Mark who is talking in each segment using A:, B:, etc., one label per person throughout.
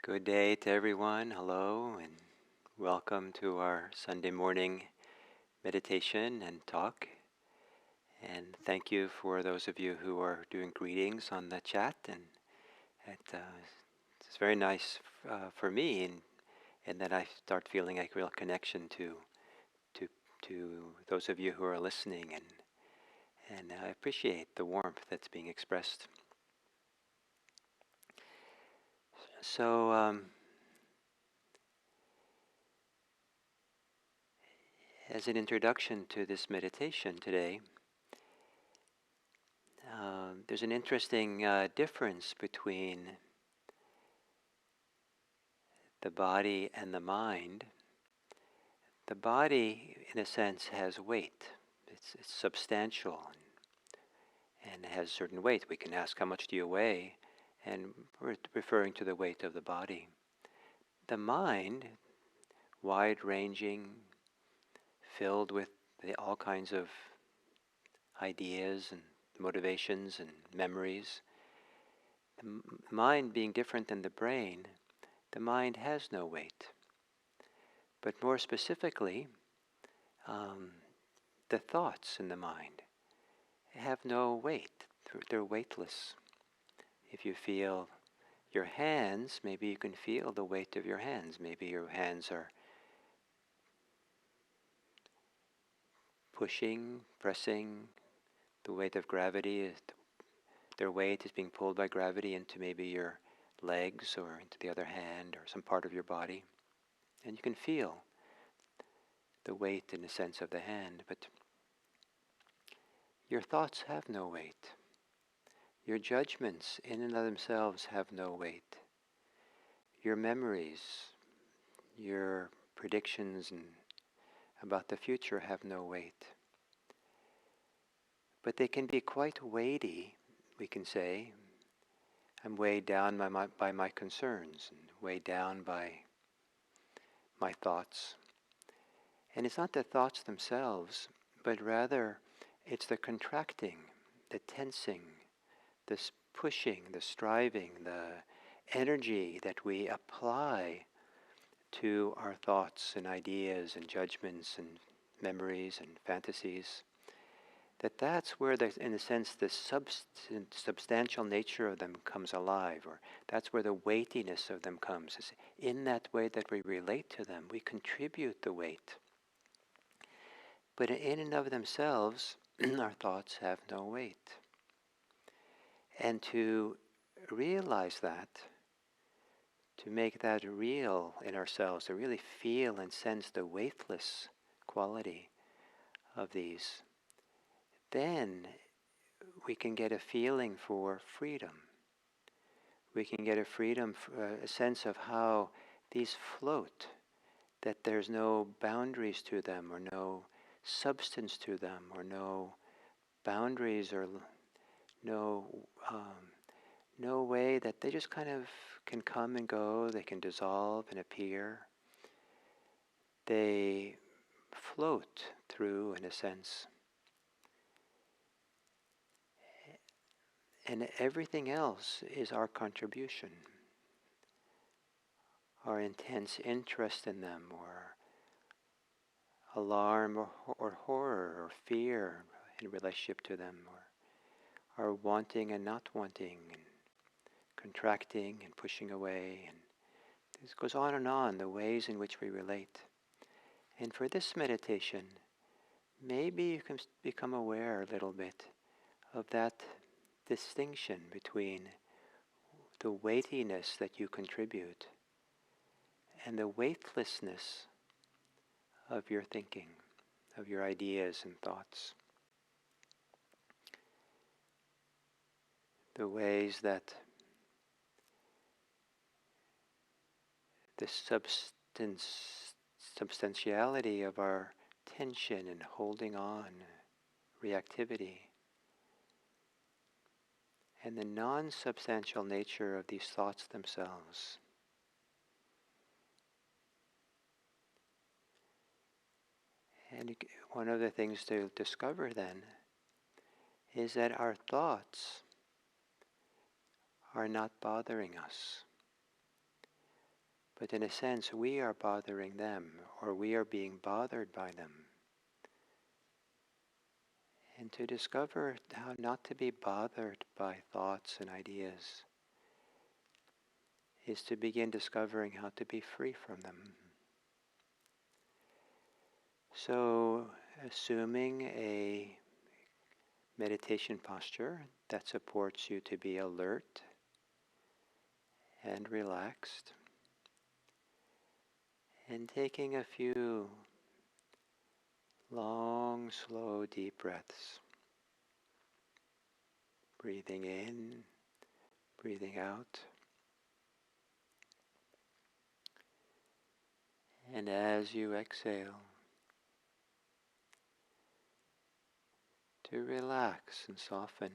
A: Good day to everyone. Hello and welcome to our Sunday morning meditation and talk. And thank you for those of you who are doing greetings on the chat. And it's very nice for me, and that I start feeling a real connection to to those of you who are listening, and I appreciate the warmth that's being expressed. So. As an introduction to this meditation today, there's an interesting difference between the body and the mind. The body, in a sense, has weight. It's substantial and has certain weight. We can ask, how much do you weigh? And we're referring to the weight of the body. The mind, wide-ranging, filled with all kinds of ideas and motivations and memories. The mind being different than the brain, the mind has no weight. But more specifically, the thoughts in the mind have no weight. They're weightless. If you feel your hands, maybe you can feel the weight of your hands. Maybe your hands are pushing, pressing, the weight of gravity. Their weight is being pulled by gravity into maybe your legs or into the other hand or some part of your body. And you can feel the weight in the sense of the hand, but your thoughts have no weight. Your judgments in and of themselves have no weight. Your memories, your predictions about the future have no weight. But they can be quite weighty, we can say. I'm weighed down by my concerns, and weighed down by my thoughts. And it's not the thoughts themselves, but rather it's the contracting, the tensing, the pushing, the striving, the energy that we apply to our thoughts and ideas and judgments and memories and fantasies. That's where, in a sense, the substantial nature of them comes alive, or that's where the weightiness of them comes. Is in that way that we relate to them, we contribute the weight. But in and of themselves, our thoughts have no weight. And to realize that, to make that real in ourselves, to really feel and sense the weightless quality of these, then we can get a feeling for freedom. We can get a sense of how these float, that there's no boundaries to them, or no substance to them, or no boundaries, or no way that they just kind of can come and go, they can dissolve and appear. They float through, in a sense. And everything else is our contribution, our intense interest in them, or alarm or horror or fear in relationship to them, or our wanting and not wanting, and contracting and pushing away. And this goes on, the ways in which we relate. And for this meditation, maybe you can become aware a little bit of that distinction between the weightiness that you contribute and the weightlessness of your thinking, of your ideas and thoughts. The ways that the substantiality of our tension and holding on, reactivity, and the non-substantial nature of these thoughts themselves. And one of the things to discover then is that our thoughts are not bothering us. but in a sense we are bothering them, or we are being bothered by them. And to discover how not to be bothered by thoughts and ideas is to begin discovering how to be free from them. So, assuming a meditation posture that supports you to be alert and relaxed, and taking a few long, slow, deep breaths, breathing in, breathing out. And as you exhale, to relax and soften.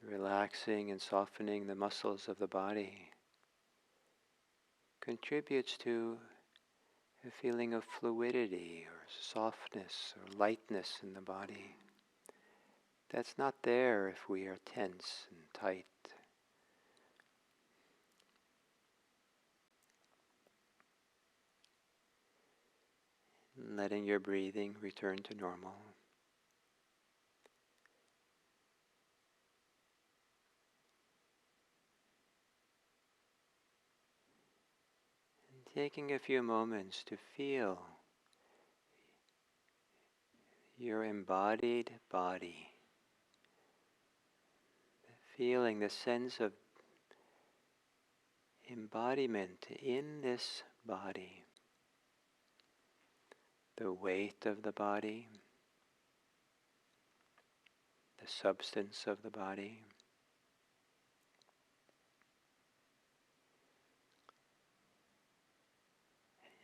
A: Relaxing and softening the muscles of the body contributes to a feeling of fluidity or softness or lightness in the body. That's not there if we are tense and tight. Letting your breathing return to normal. And taking a few moments to feel your embodied body. Feeling the sense of embodiment in this body. The weight of the body, the substance of the body.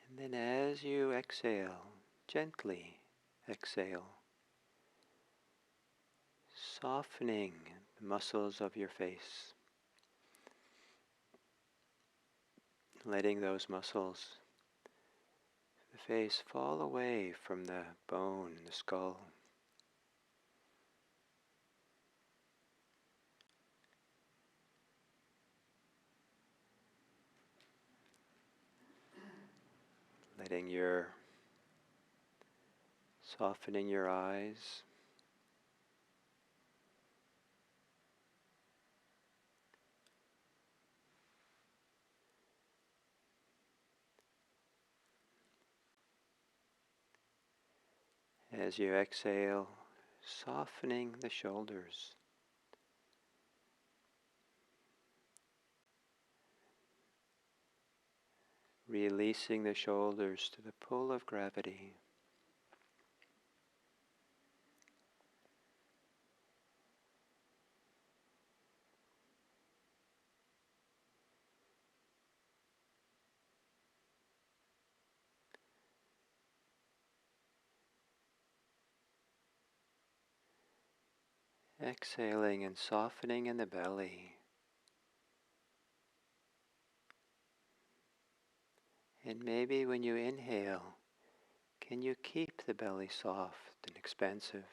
A: And then as you exhale, gently exhale, softening the muscles of your face, letting those muscles, the face, fall away from the bone, the skull. Softening your eyes. As you exhale, softening the shoulders. Releasing the shoulders to the pull of gravity. Exhaling and softening in the belly. And maybe when you inhale, can you keep the belly soft and expansive?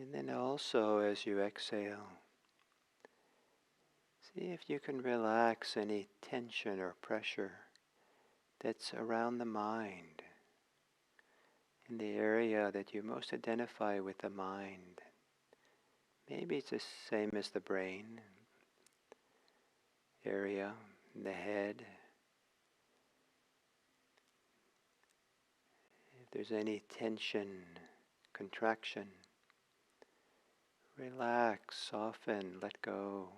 A: And then also as you exhale, see if you can relax any tension or pressure that's around the mind, in the area that you most identify with the mind. Maybe it's the same as the brain area, the head. If there's any tension, contraction, relax, soften, let go.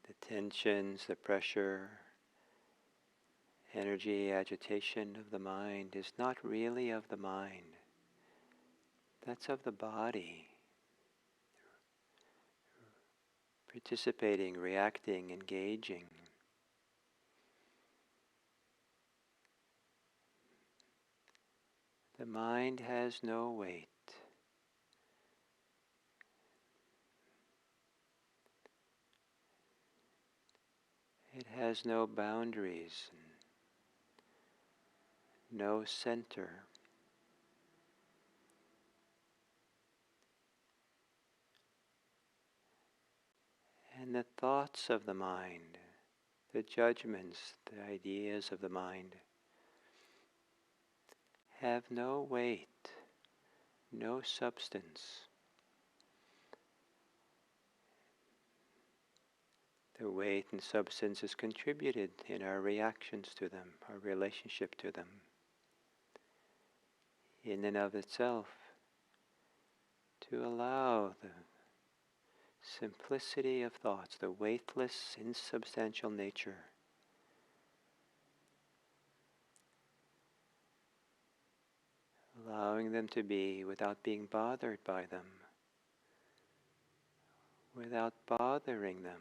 A: The tensions, the pressure, energy, agitation of the mind is not really of the mind. That's of the body, participating, reacting, engaging. The mind has no weight. It has no boundaries, no center. And the thoughts of the mind, the judgments, the ideas of the mind have no weight, no substance. Their weight and substance is contributed in our reactions to them, our relationship to them. In and of itself, to allow the simplicity of thoughts, the weightless, insubstantial nature, allowing them to be without being bothered by them, without bothering them.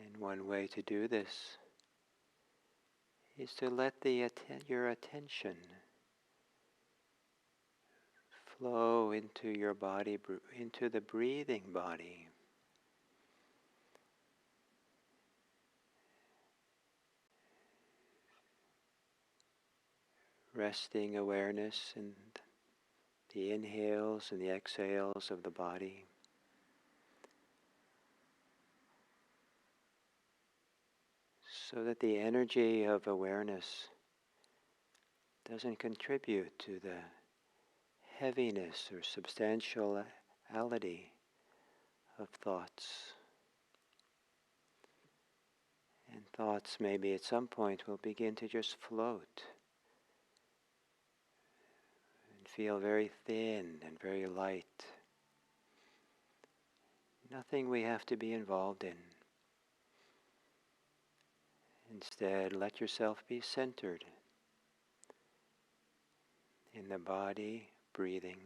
A: And one way to do this is to let your attention flow into your body, into the breathing body. Resting awareness in the inhales and the exhales of the body. So that the energy of awareness doesn't contribute to the heaviness or substantiality of thoughts. And thoughts maybe at some point will begin to just float and feel very thin and very light. Nothing we have to be involved in. Instead, let yourself be centered in the body, breathing.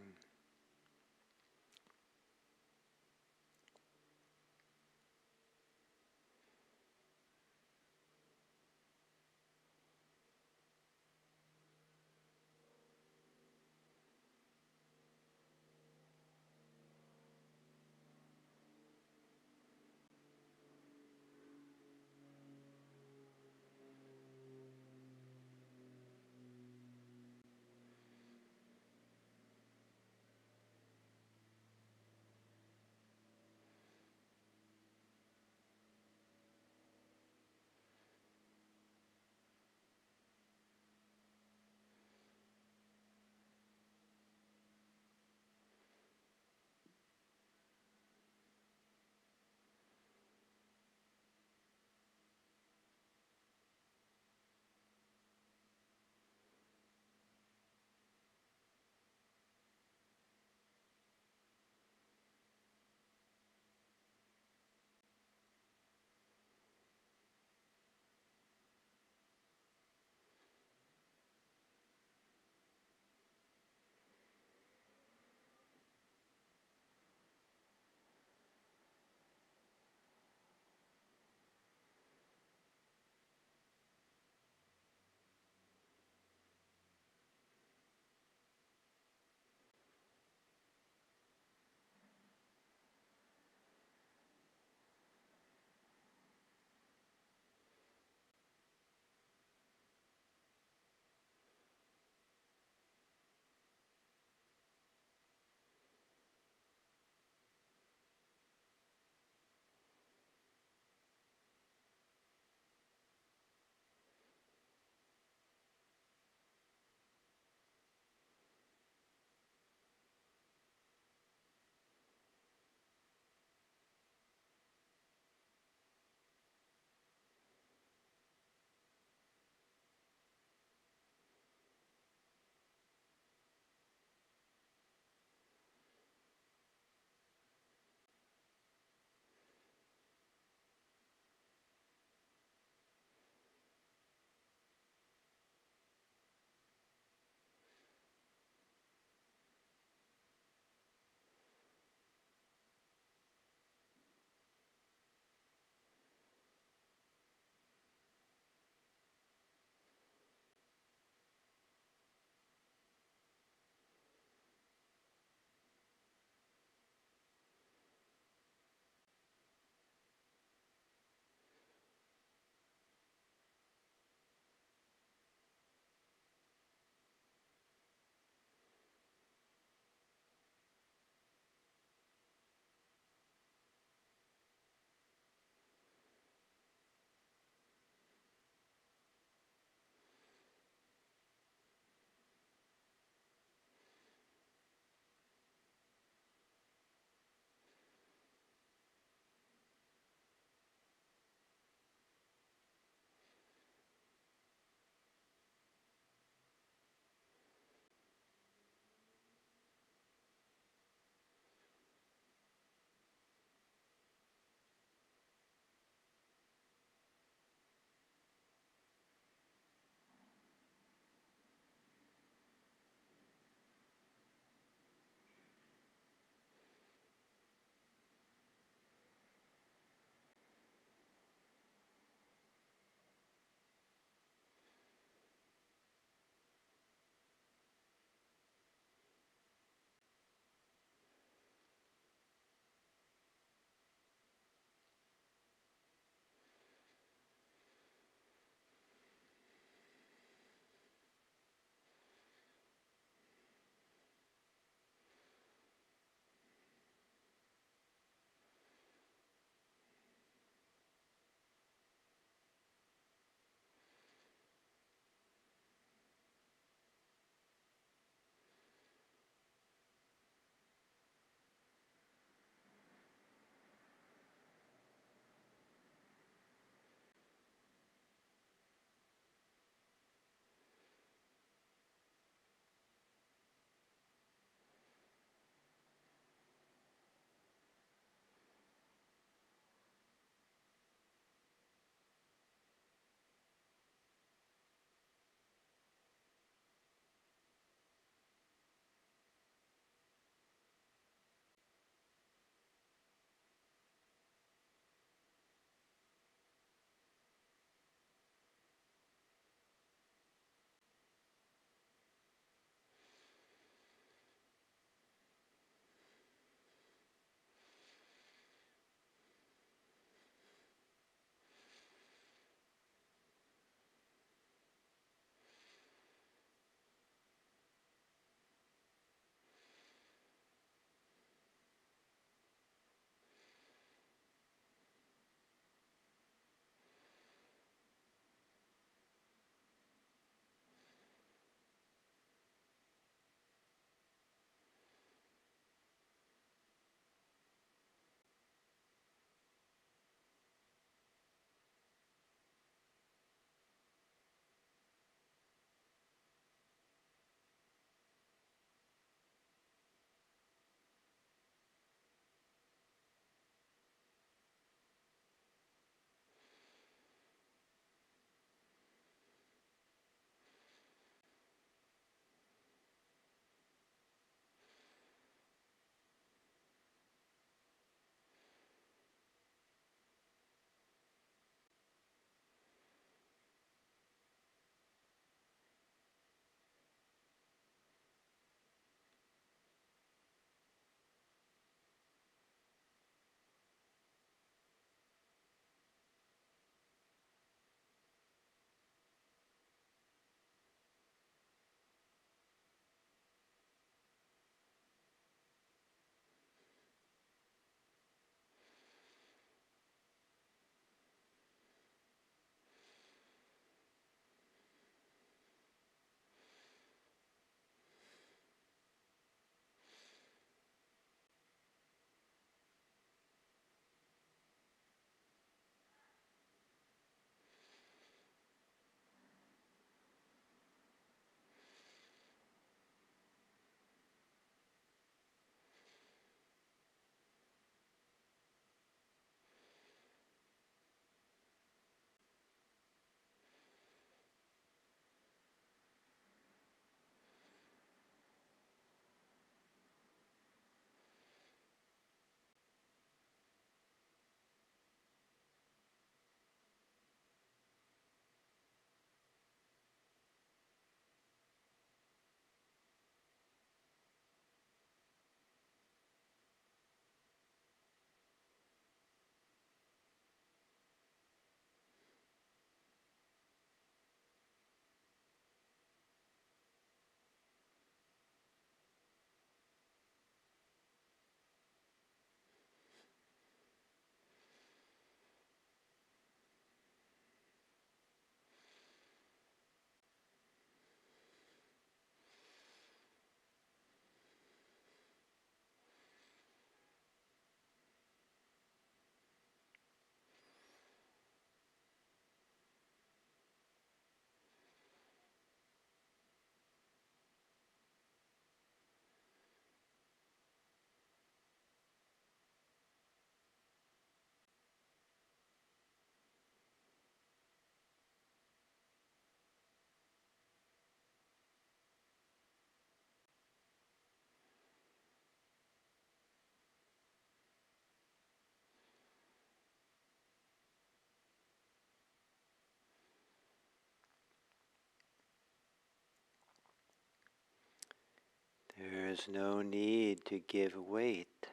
A: is no need to give weight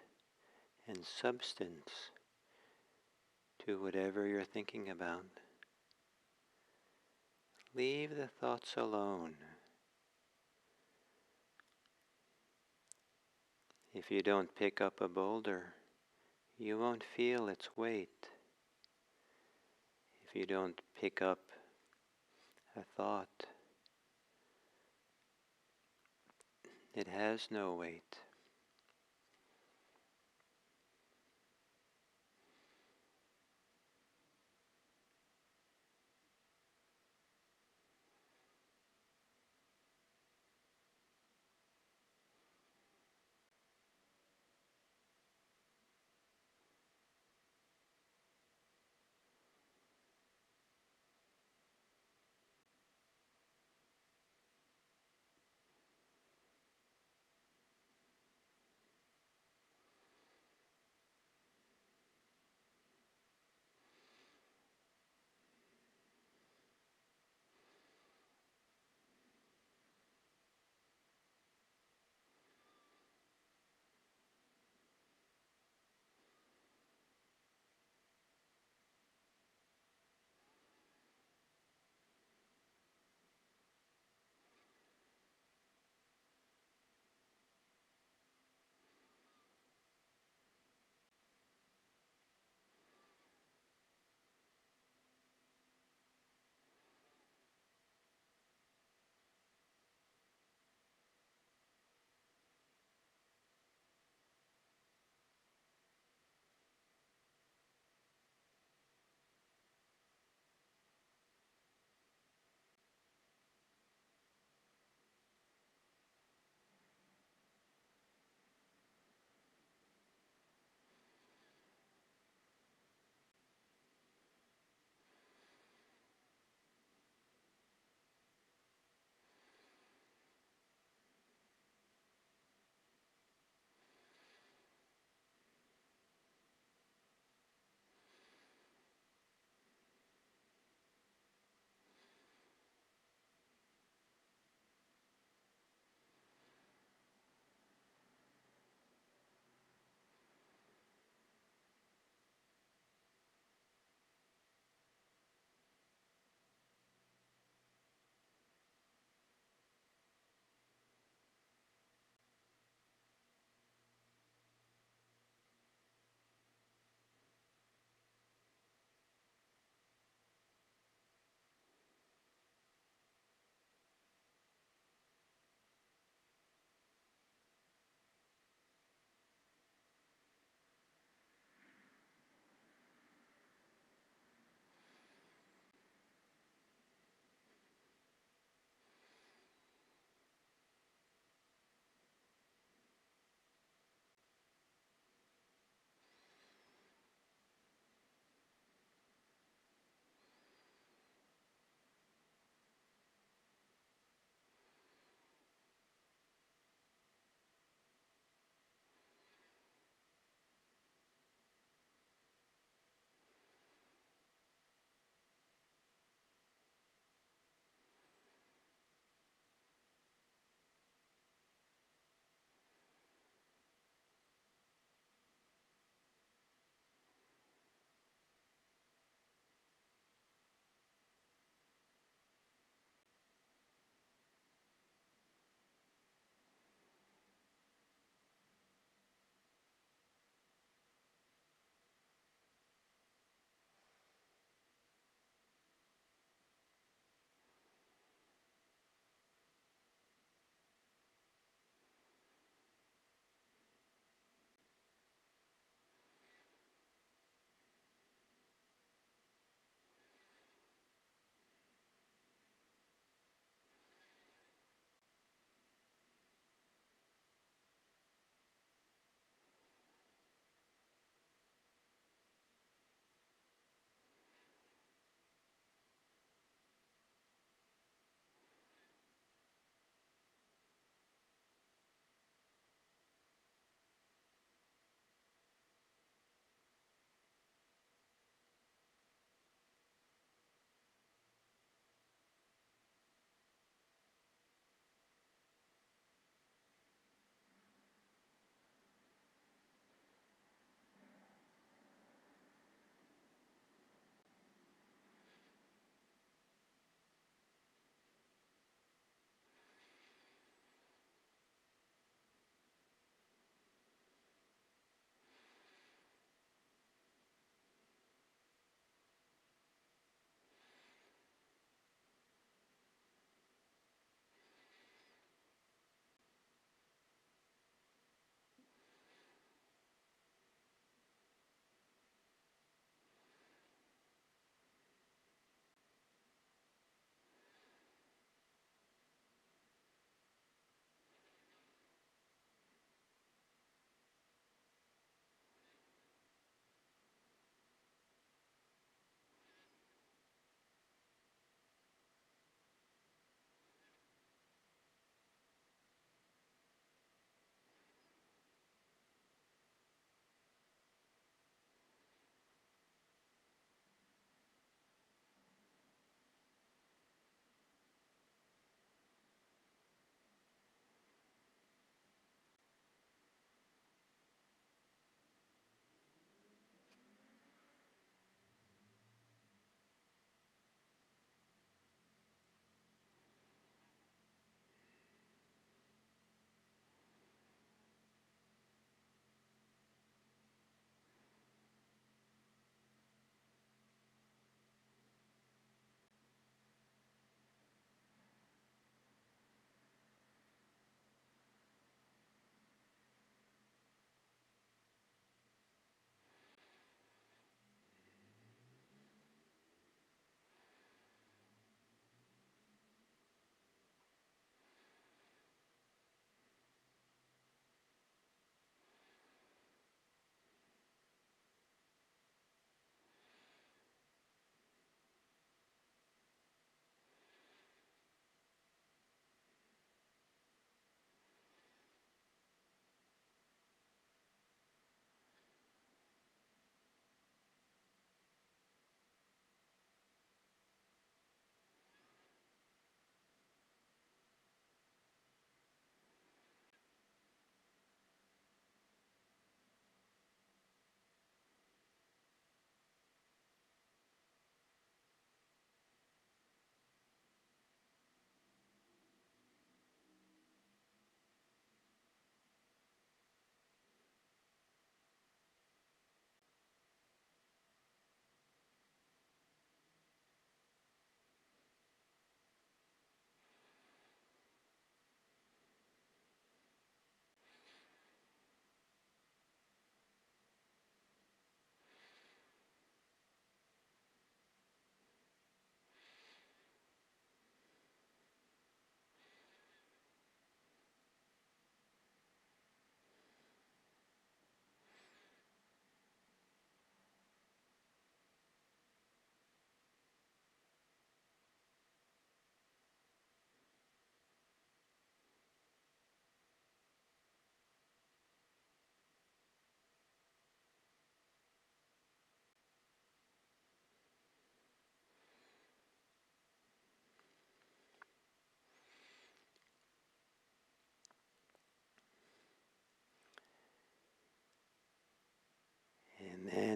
A: and substance to whatever you're thinking about. Leave the thoughts alone. If you don't pick up a boulder, you won't feel its weight. If you don't pick up a thought, it has no weight.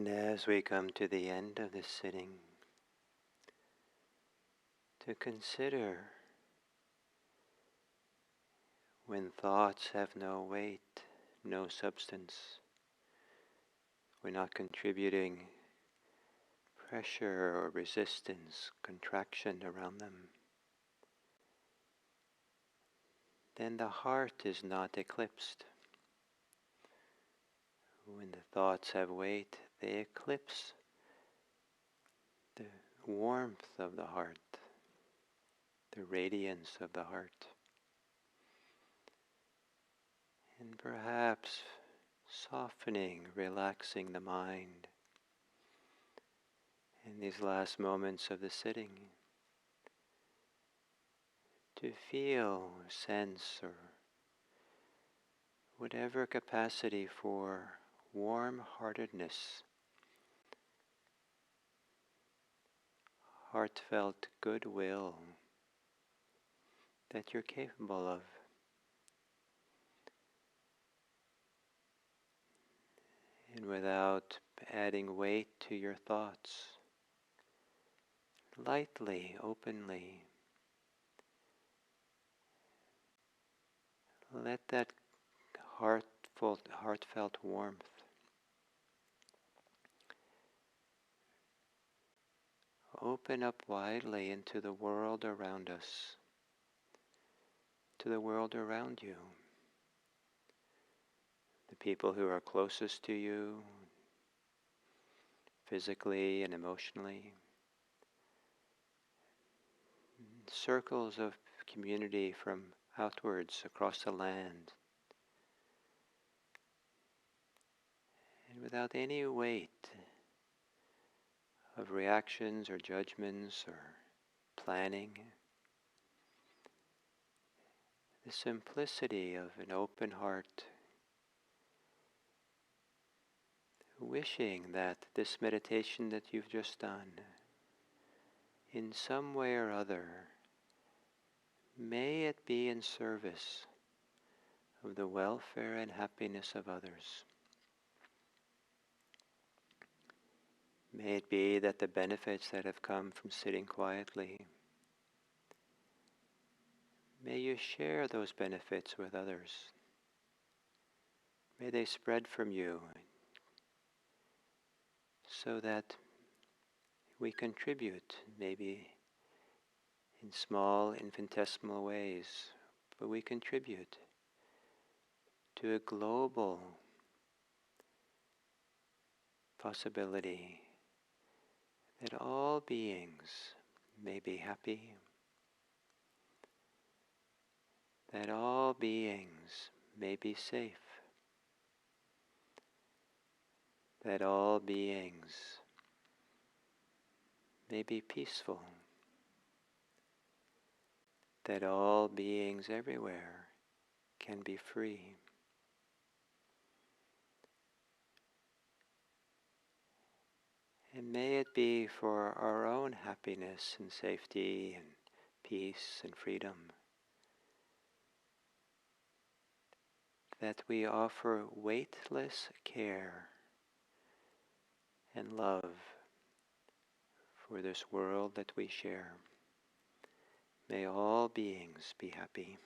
A: And as we come to the end of this sitting, to consider when thoughts have no weight, no substance, we're not contributing pressure or resistance, contraction around them, then the heart is not eclipsed. When the thoughts have weight, they eclipse the warmth of the heart, the radiance of the heart. And perhaps softening, relaxing the mind in these last moments of the sitting, to feel, sense, or whatever capacity for warm-heartedness, heartfelt goodwill that you're capable of. And without adding weight to your thoughts, lightly, openly, let that heartfelt warmth open up widely into the world around us, to the world around you, the people who are closest to you, physically and emotionally, circles of community from outwards across the land, and without any weight of reactions or judgments or planning, the simplicity of an open heart, wishing that this meditation that you've just done, in some way or other, may it be in service of the welfare and happiness of others. May it be that the benefits that have come from sitting quietly, may you share those benefits with others. May they spread from you so that we contribute, maybe in small, infinitesimal ways, but we contribute to a global possibility that all beings may be happy, that all beings may be safe, that all beings may be peaceful, that all beings everywhere can be free. And may it be for our own happiness and safety and peace and freedom that we offer weightless care and love for this world that we share. May all beings be happy.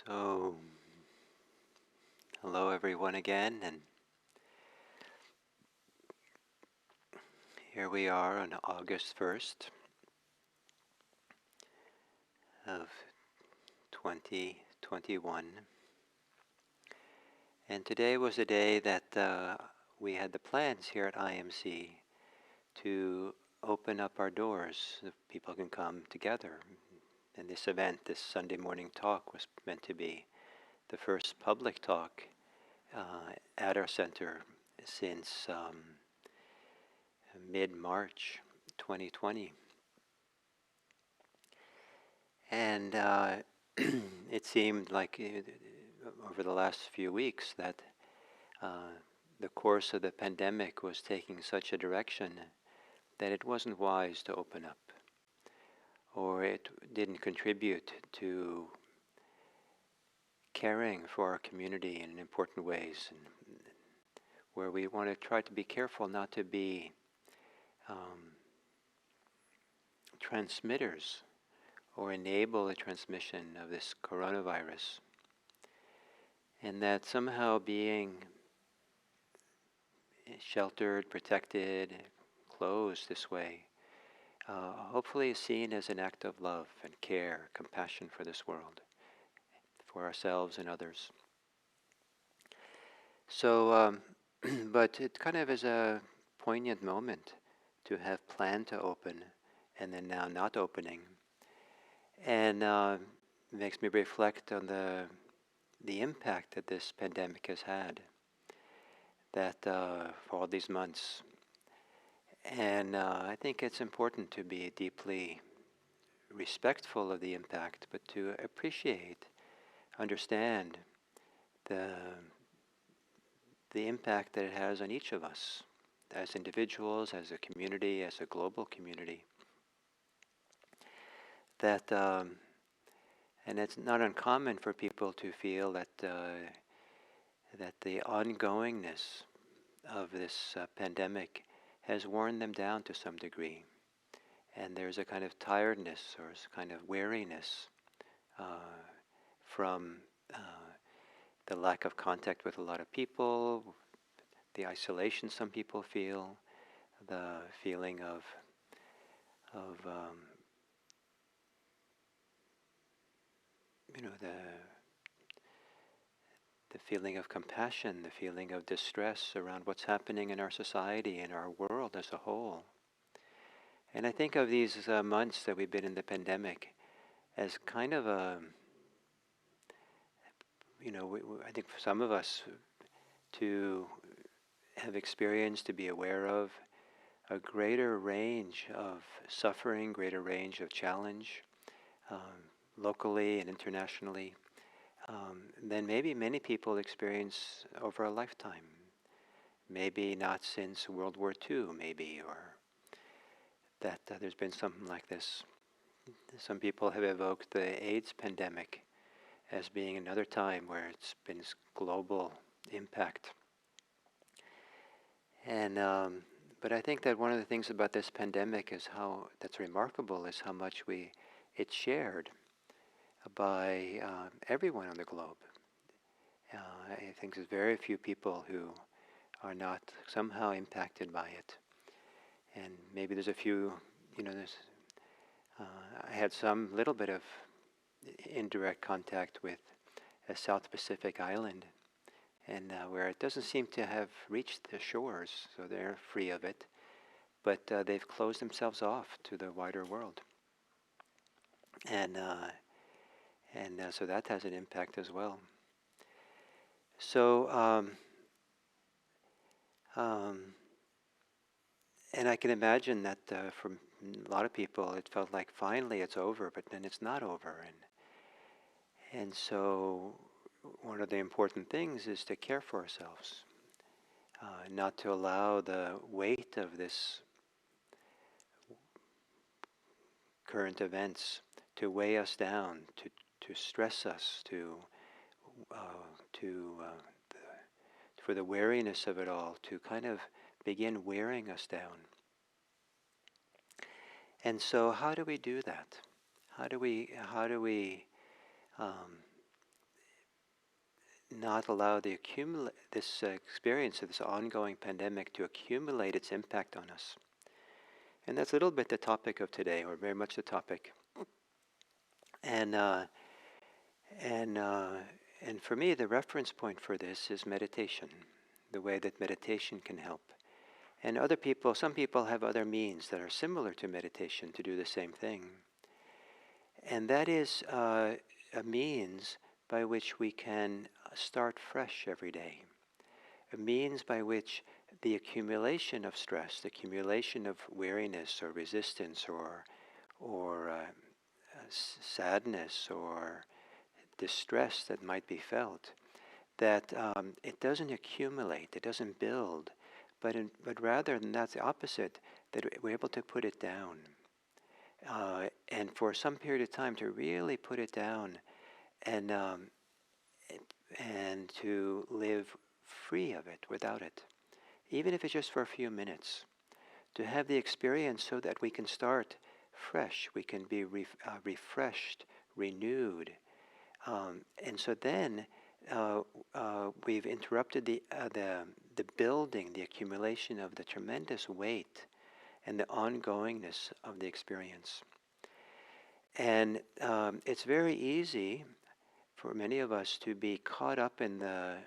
A: So, hello everyone again, and here we are on August 1st of 2021. And today was a day that we had the plans here at IMC to open up our doors so people can come together. And this event, this Sunday morning talk, was meant to be the first public talk at our center since mid-March 2020. And it seemed like over the last few weeks that uh, the course of the pandemic was taking such a direction that it wasn't wise to open up, or it didn't contribute to caring for our community in important ways, and where we want to try to be careful not to be um, transmitters or enable the transmission of this coronavirus. And that somehow being sheltered, protected, closed this way, hopefully is seen as an act of love and care, compassion for this world, for ourselves and others. So, but it kind of is a poignant moment to have planned to open and then now not opening. And makes me reflect on the impact that this pandemic has had, that for all these months. And I think it's important to be deeply respectful of the impact, but to appreciate, understand the impact that it has on each of us, as individuals, as a community, as a global community. That and it's not uncommon for people to feel that that the ongoingness of this pandemic has worn them down to some degree, and there's a kind of tiredness or a kind of weariness from the lack of contact with a lot of people, the isolation some people feel, the feeling of the feeling of compassion, the feeling of distress around what's happening in our society and our world as a whole. And I think of these months that we've been in the pandemic as kind of a, I think for some of us to have experienced, to be aware of a greater range of suffering, greater range of challenge, locally and internationally, than maybe many people experience over a lifetime. Maybe not since World War II, maybe, or that there's been something like this. Some people have evoked the AIDS pandemic as being another time where it's been this global impact. And but I think that one of the things about this pandemic is that's remarkable is how much it's shared by everyone on the globe. I think there's very few people who are not somehow impacted by it. And maybe there's a few, I had some little bit of indirect contact with a South Pacific island, and where it doesn't seem to have reached the shores, so they're free of it, but they've closed themselves off to the wider world. And so that has an impact as well. So, and I can imagine that for a lot of people, it felt like finally it's over, but then it's not over. And so one of the important things is to care for ourselves, not to allow the weight of this current events to weigh us down, to stress us, for the weariness of it all to kind of begin wearing us down. And so, how do we do that? How do we not allow this experience of this ongoing pandemic to accumulate its impact on us. And that's a little bit the topic of today, or very much the topic. And and uh, and for me, the reference point for this is meditation, the way that meditation can help. And some people have other means that are similar to meditation to do the same thing. And that is a means by which we can start fresh every day. A means by which the accumulation of stress, the accumulation of weariness or resistance or sadness or distress that might be felt, that it doesn't accumulate, it doesn't build, but rather than that's the opposite, that we're able to put it down. And for some period of time to really put it down and and to live free of it, without it, even if it's just for a few minutes, to have the experience so that we can start fresh, we can be refreshed, renewed, and so then we've interrupted the building, the accumulation of the tremendous weight and the ongoingness of the experience. And it's very easy for many of us to be caught up in the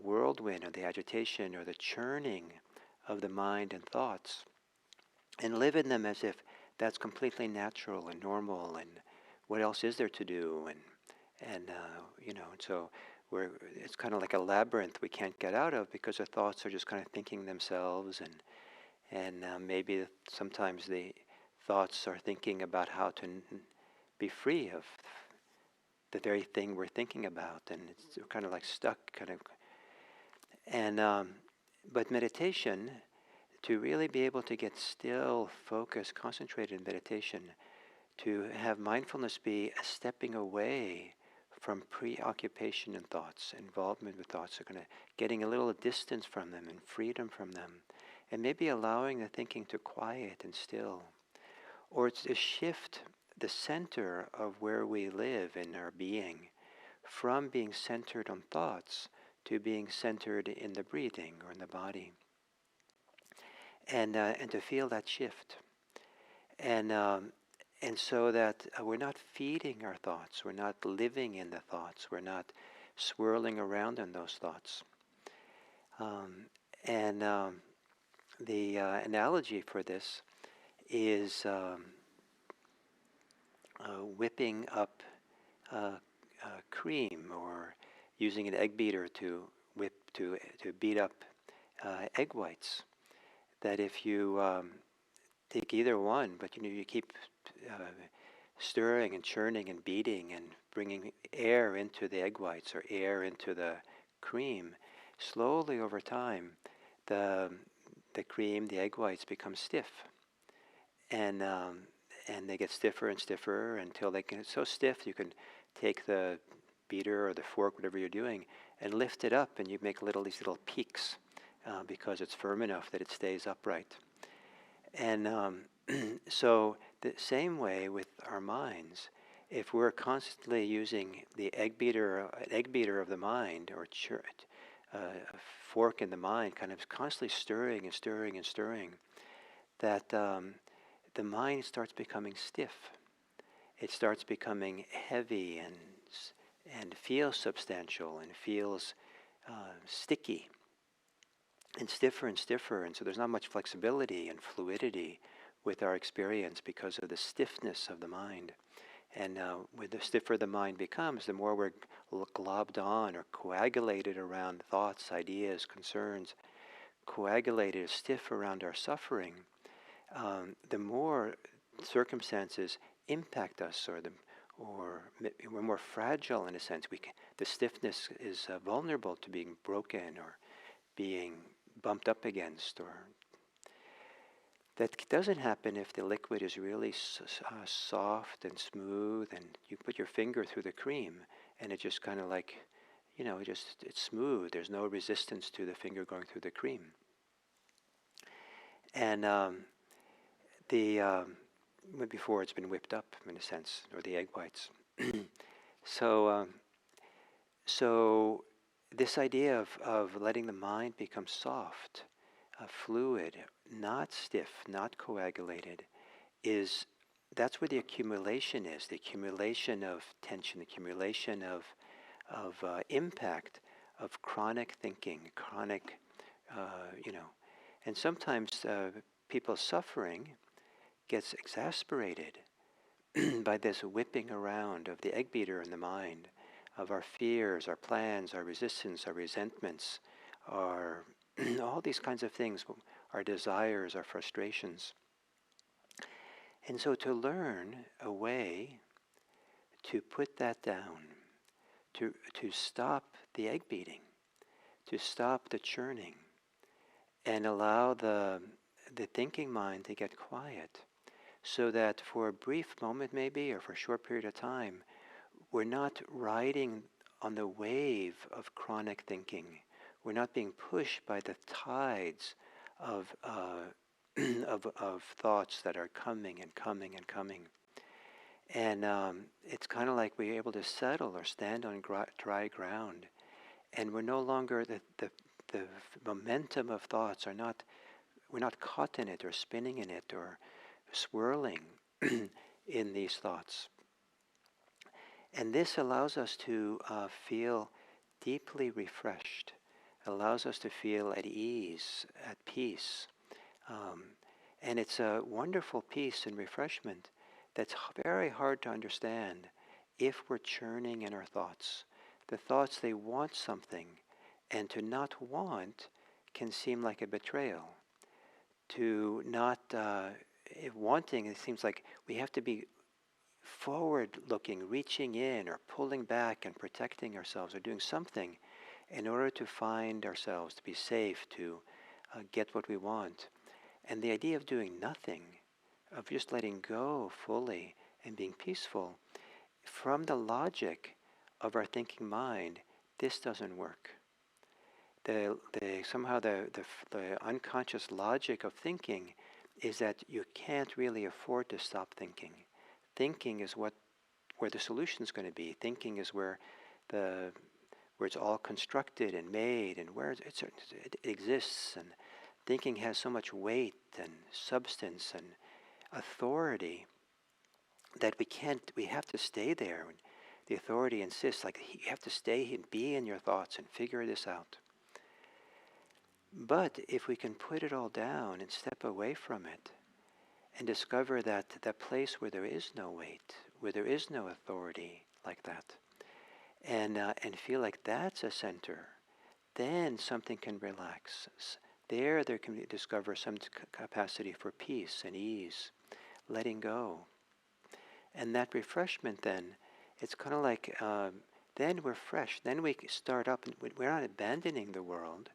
A: whirlwind or the agitation or the churning of the mind and thoughts, and live in them as if that's completely natural and normal, and what else is there to do, and so it's kind of like a labyrinth we can't get out of, because the thoughts are just kind of thinking themselves, and maybe sometimes the thoughts are thinking about how to be free of the very thing we're thinking about, and it's kind of like stuck, but meditation, to really be able to get still, focused, concentrated in meditation, to have mindfulness be a stepping away from preoccupation and thoughts, involvement with thoughts, so kind of getting a little distance from them and freedom from them, and maybe allowing the thinking to quiet and still, or it's to shift the center of where we live in our being from being centered on thoughts to being centered in the breathing or in the body, and to feel that shift, and so that we're not feeding our thoughts, we're not living in the thoughts, we're not swirling around in those thoughts. The analogy for this is whipping up cream, or using an egg beater to beat up egg whites. That if you take either one, but you keep stirring and churning and beating and bringing air into the egg whites or air into the cream, slowly over time, the cream, the egg whites become stiff, and they get stiffer and stiffer until they get so stiff you can take the beater or the fork, whatever you're doing, and lift it up, and you make these little peaks because it's firm enough that it stays upright. And so the same way with our minds, if we're constantly using the an egg beater of the mind, or a fork in the mind, kind of constantly stirring and stirring and stirring, that the mind starts becoming stiff. It starts becoming heavy and feels substantial and feels sticky and stiffer, and so there's not much flexibility and fluidity with our experience because of the stiffness of the mind. And the stiffer the mind becomes, the more we're globbed on or coagulated around thoughts, ideas, concerns, coagulated, stiff around our suffering, the more circumstances impact us, or we're more fragile in a sense. The stiffness is vulnerable to being broken or being bumped up against, or that doesn't happen if the liquid is really soft and smooth, and you put your finger through the cream and it just kind of like, it's smooth. There's no resistance to the finger going through the cream. And before it's been whipped up, in a sense, or the egg whites. So So this idea of letting the mind become soft, fluid, not stiff, not coagulated, is that's where the accumulation is, the accumulation of tension, the accumulation of impact of chronic thinking, chronic, you know, and sometimes people's suffering gets exasperated by this whipping around of the egg beater in the mind, of our fears, our plans, our resistance, our resentments, our all these kinds of things, our desires, our frustrations. And so to learn a way to put that down, to stop the egg beating, to stop the churning, and allow the thinking mind to get quiet, so that for a brief moment maybe, or for a short period of time, we're not riding on the wave of chronic thinking. We're not being pushed by the tides of of thoughts that are coming and coming and coming. And it's kind of like we're able to settle or stand on dry ground, and we're no longer the momentum of thoughts are not, we're not caught in it or spinning in it or swirling in these thoughts. And this allows us to feel deeply refreshed, allows us to feel at ease, at peace. Um, and it's a wonderful peace and refreshment that's very hard to understand if we're churning in our thoughts. The thoughts, they want something, and to not want can seem like a betrayal. To not wanting, it seems like we have to be forward-looking, reaching in or pulling back and protecting ourselves or doing something in order to find ourselves, to be safe, to get what we want. And the idea of doing nothing, of just letting go fully and being peaceful, from the logic of our thinking mind, this doesn't work. Somehow the unconscious logic of thinking is that you can't really afford to stop thinking. Thinking is where the solution is going to be. Thinking is where it's all constructed and made, and where it exists. And thinking has so much weight and substance and authority that we have to stay there. And the authority insists, like, you have to stay and be in your thoughts and figure this out. But if we can put it all down and step away from it and discover that place where there is no weight, where there is no authority like that, and feel like that's a center, then something can relax. There can discover some capacity for peace and ease, letting go. And that refreshment then, it's kind of like, then we're fresh. Then we start up, and we're not abandoning the world.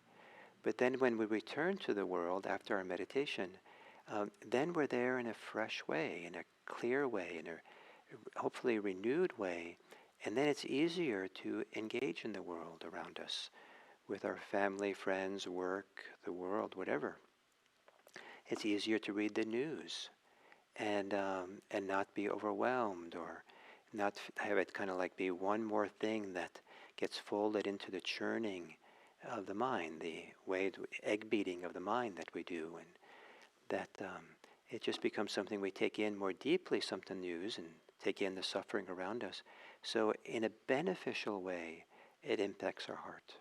A: But then when we return to the world after our meditation, then we're there in a fresh way, in a clear way, in a hopefully renewed way. And then it's easier to engage in the world around us, with our family, friends, work, the world, whatever. It's easier to read the news and not be overwhelmed, or not have it kind of like be one more thing that gets folded into the churning of the mind, the egg beating of the mind that we do, and that it just becomes something we take in more deeply, something news, and take in the suffering around us. So in a beneficial way, it impacts our heart.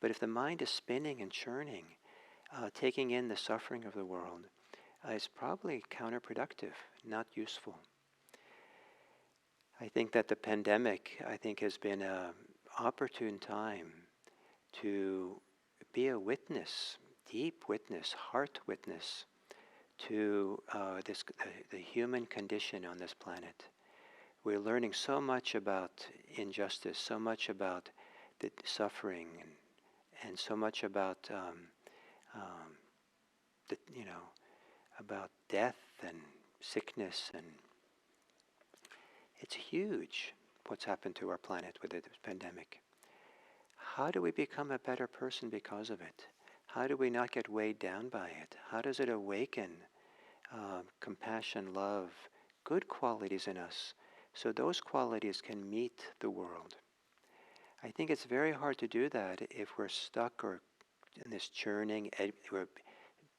A: But if the mind is spinning and churning, taking in the suffering of the world, is probably counterproductive, not useful. I think that the pandemic, has been an opportune time to be a witness, deep witness, heart witness, to the human condition on this planet. We're learning so much about injustice, so much about the suffering, and so much about about death and sickness, and it's huge what's happened to our planet with this pandemic. How do we become a better person because of it? How do we not get weighed down by it? How does it awaken compassion, love, good qualities in us, so those qualities can meet the world? I think it's very hard to do that if we're stuck or in this churning, we're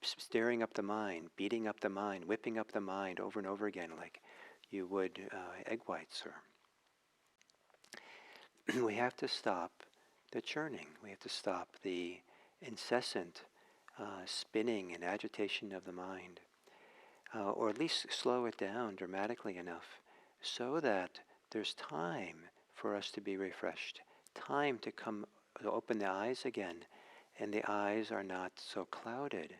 A: stirring up the mind, beating up the mind, whipping up the mind over and over again like you would egg whites. Or we have to stop the churning. We have to stop the incessant spinning and agitation of the mind, or at least slow it down dramatically enough so that there's time for us to be refreshed, time to open the eyes again, and the eyes are not so clouded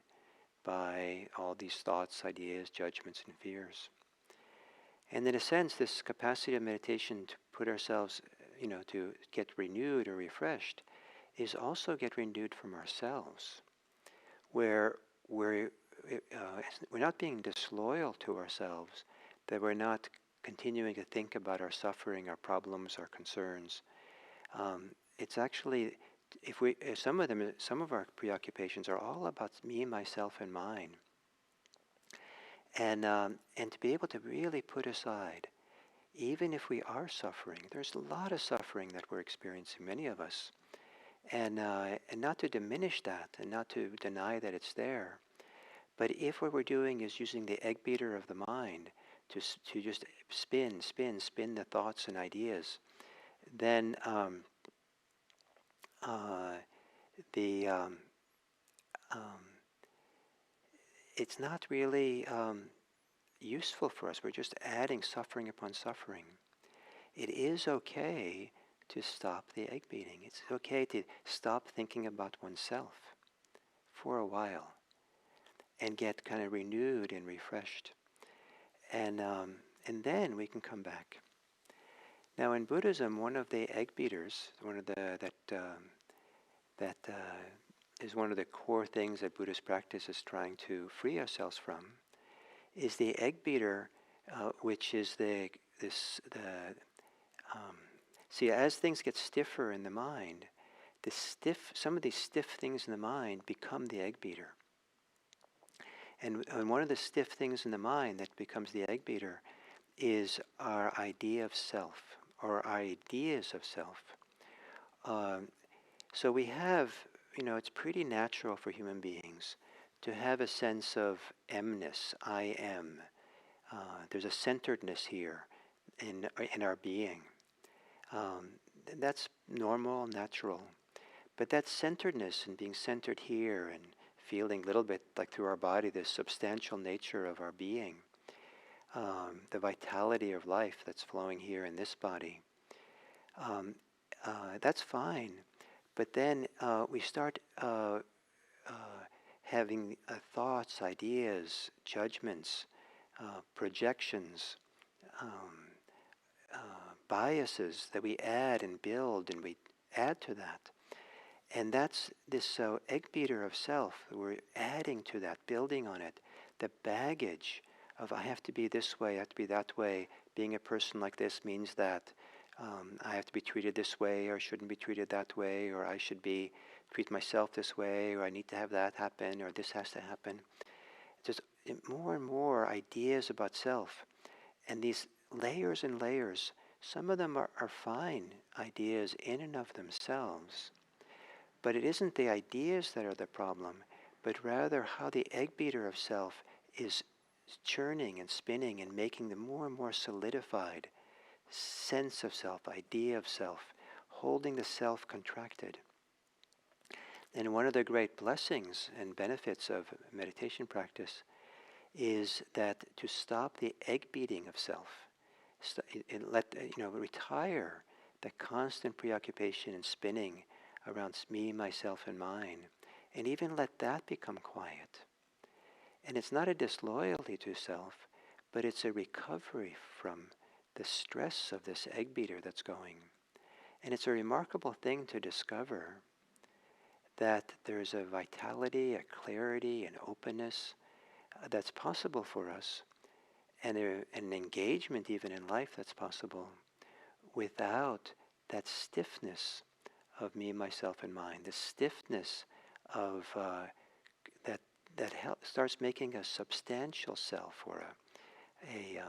A: by all these thoughts, ideas, judgments, and fears. And in a sense, this capacity of meditation to put ourselves, to get renewed or refreshed, is also get renewed from ourselves, where we're not being disloyal to ourselves, that we're not continuing to think about our suffering, our problems, our concerns. It's actually, if some of our preoccupations are all about me, myself, and mine, and to be able to really put aside, even if we are suffering, there's a lot of suffering that we're experiencing, many of us, and not to diminish that, and not to deny that it's there. But if what we're doing is using the egg beater of the mind to just spin the thoughts and ideas, then it's not really useful for us. We're just adding suffering upon suffering. It is okay to stop the egg beating. It's okay to stop thinking about oneself for a while and get kind of renewed and refreshed. And then we can come back. Now in Buddhism, one of the egg beaters, that is one of the core things that Buddhist practice is trying to free ourselves from, is the egg beater, which is see, as things get stiffer in the mind, some of these stiff things in the mind become the egg beater. And one of the stiff things in the mind that becomes the egg beater is our idea of self, or our ideas of self. So we have, it's pretty natural for human beings to have a sense of emness, I am. There's a centeredness here in our being. That's normal, natural. But that centeredness and being centered here and feeling a little bit like through our body this substantial nature of our being, the vitality of life that's flowing here in this body, that's fine. But then we start having thoughts, ideas, judgments, projections, biases that we add and build, and we add to that. And that's this egg beater of self. We're adding to that, building on it, the baggage of I have to be this way, I have to be that way. Being a person like this means that I have to be treated this way, or shouldn't be treated that way, or I should treat myself this way, or I need to have that happen, or this has to happen. Just more and more ideas about self. And these layers and layers, some of them are fine ideas in and of themselves. But it isn't the ideas that are the problem, but rather how the egg beater of self is churning and spinning and making the more and more solidified sense of self, idea of self, holding the self contracted. And one of the great blessings and benefits of meditation practice is that to stop the egg beating of self, retire the constant preoccupation and spinning around me, myself, and mine, and even let that become quiet. And it's not a disloyalty to self, but it's a recovery from the stress of this egg beater that's going. And it's a remarkable thing to discover that there's a vitality, a clarity, an openness that's possible for us, and an engagement even in life that's possible without that stiffness of me, myself, and mine, the stiffness of that starts making a substantial self, or a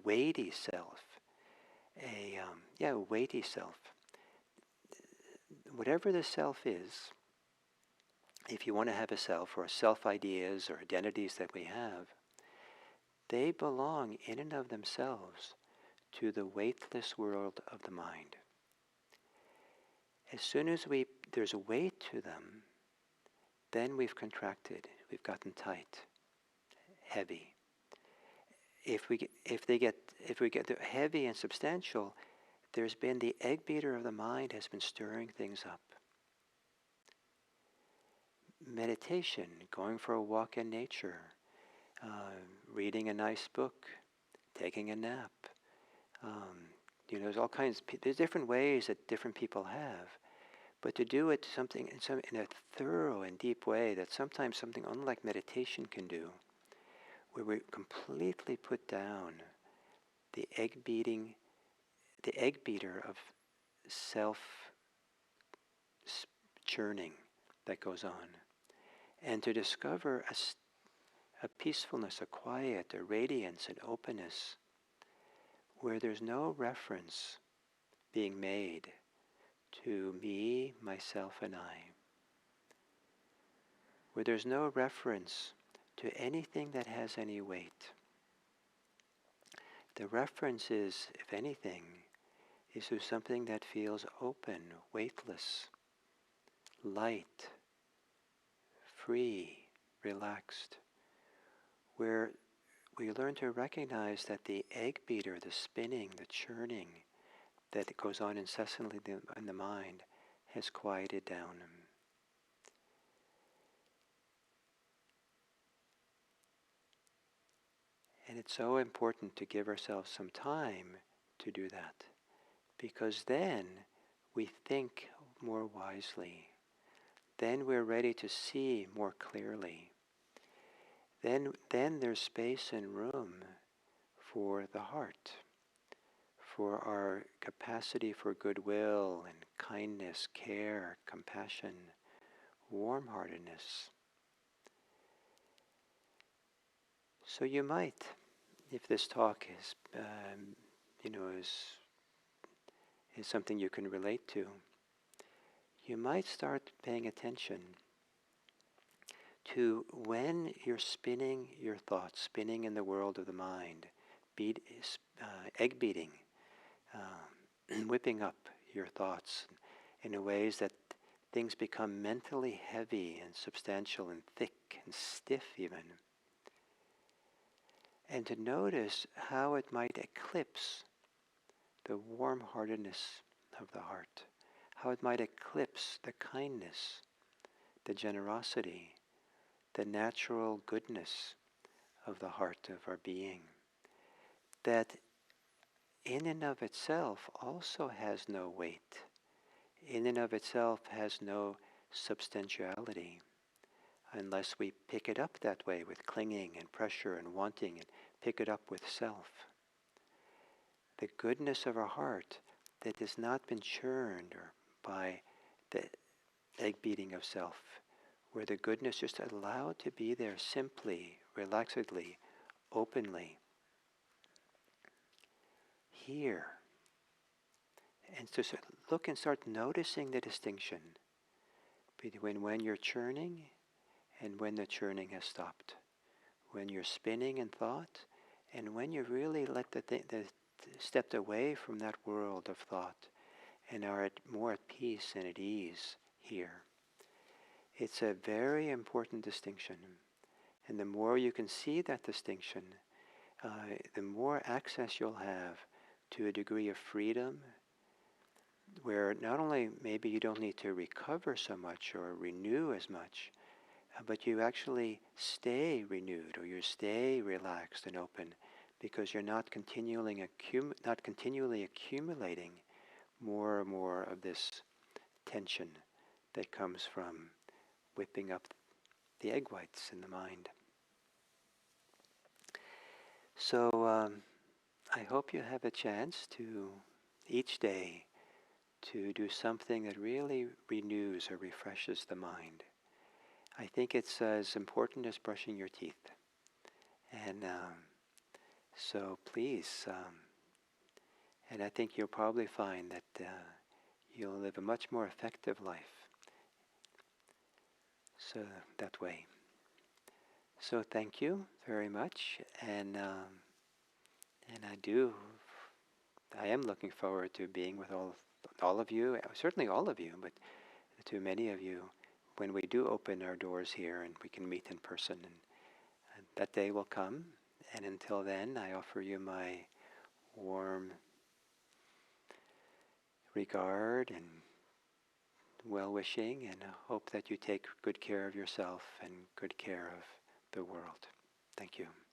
A: weighty self, a weighty self. whatever the self is, if you want to have a self or self-ideas or identities that we have, they belong in and of themselves to the weightless world of the mind. As soon as there's a weight to them, then we've contracted, we've gotten tight, heavy. If we get heavy and substantial, there's been the egg beater of the mind has been stirring things up. Meditation, going for a walk in nature, reading a nice book, taking a nap. There's all kinds. There's different ways that different people have, but to do it in a thorough and deep way, that's sometimes something unlike meditation can do, where we completely put down the egg beater of self churning that goes on, and to discover a peacefulness, a quiet, a radiance, an openness, where there's no reference being made to me, myself, and I, where there's no reference to anything that has any weight. The reference is, if anything, is to something that feels open, weightless, light, free, relaxed, where we learn to recognize that the egg beater, the spinning, the churning that goes on incessantly in the mind has quieted down. And it's so important to give ourselves some time to do that, because then we think more wisely. Then we're ready to see more clearly. Then there's space and room for the heart, for our capacity for goodwill and kindness, care, compassion, warm-heartedness. So you might, if this talk is something you can relate to, you might start paying attention to when you're spinning your thoughts, spinning in the world of the mind, egg beating, whipping up your thoughts in ways that things become mentally heavy and substantial and thick and stiff even. And to notice how it might eclipse the warm-heartedness of the heart, how it might eclipse the kindness, the generosity, the natural goodness of the heart of our being, that in and of itself also has no weight, in and of itself has no substantiality, unless we pick it up that way with clinging and pressure and wanting and pick it up with self. The goodness of our heart that has not been churned by the egg beating of self, where the goodness just allowed to be there simply, relaxedly, openly, here. And to look and start noticing the distinction between when you're churning and when the churning has stopped. When you're spinning in thought and when you really let stepped away from that world of thought and are more at peace and at ease here. It's a very important distinction. And the more you can see that distinction, the more access you'll have to a degree of freedom, where not only maybe you don't need to recover so much or renew as much, but you actually stay renewed or you stay relaxed and open, because you're not continually accumulating more and more of this tension that comes from whipping up the egg whites in the mind. So I hope you have a chance to, each day, to do something that really renews or refreshes the mind. I think it's as important as brushing your teeth. And so please, and I think you'll probably find that you'll live a much more effective life. So that way. So thank you very much, and I am looking forward to being with all of you, certainly all of you, but to many of you, when we do open our doors here and we can meet in person, and that day will come. And until then, I offer you my warm regard and well-wishing, and hope that you take good care of yourself and good care of the world. Thank you.